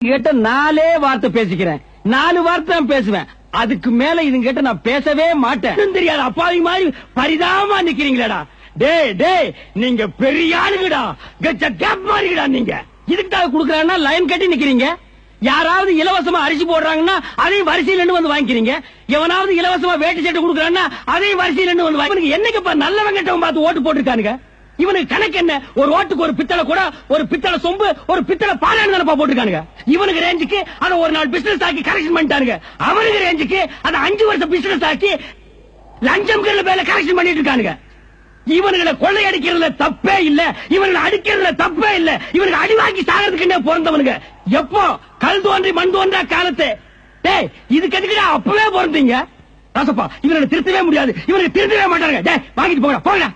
கிட்ட 4 வார்த்தை பேசிக்கிறேன். 4 வார்த்தை தான் பேசுவேன். அதுக்கு மேல இதுங்க கிட்ட நான் பேசவே மாட்டேன். தெரியாது அப்பாவி மாதிரி பரிதாபமா நிக்கிறீங்களா? டேய் டேய் நீங்க பெரிய ஆளுங்கடா. கச்ச கேப் மாதிரிடா நீங்க. இதுக்கு குடுக்கறாங்கன்னா லைன் கட்டி நிக்கிறீங்க. யாராவது இலவசமா அரிசி போடுறாங்கன்னா அதையும் வரிசையில நின்னு வந்து வாங்கிக்கிறீங்க. எவனாவது இலவசமா வேட்டி சட்டை குடுக்கறான்னா அதையும் வரிசையில நின்னு வந்து வாங்கி. என்னைக்குப்பா நல்லவங்க கிட்ட பார்த்து ஓட்டு போட்டுருக்கானுங்க? இவனுக்கு கணக்கு என்ன? ஒரு ஓட்டுக்கு ஒரு பித்தளை கூட, ஒரு பித்தளை சொம்பு, ஒரு பித்தளை பாலான்னு தானப்பா போட்டுருக்கானுங்க. இவனுக்கு ரேஞ்சுக்கு அதை ஒரு நாள் பிசினஸ் ஆக்கி கரெக்ஷன் பண்ணிட்டானுங்க. அவனுக்கு ரேஞ்சுக்கு அதை 5 வருஷம் பிசினஸ் ஆக்கி லஞ்சம் பேர்ல கரெக்ஷன் பண்ணிட்டு இருக்கானுங்க. இவனுங்களை கொள்ளை அடிக்கிறதுல தப்பே இல்ல, இவனுங்களை அடிக்கிறதுல தப்பே இல்ல. இவனுக்கு அடிவாக்கி சாகிறதுக்கு பிறந்தவனுங்க. எப்போ கல் தோன்றி மண் தோன்றா காலத்து. டேய் இதுக்கு எதுக்குடா அப்பவே பிறந்தீங்க? ராசப்பா இவனை திருத்தவே முடியாது, இவனுக்கு திருத்தவே மாட்டாங்க. டேய் வாங்கிட்டு போகலாம் போகலாம்.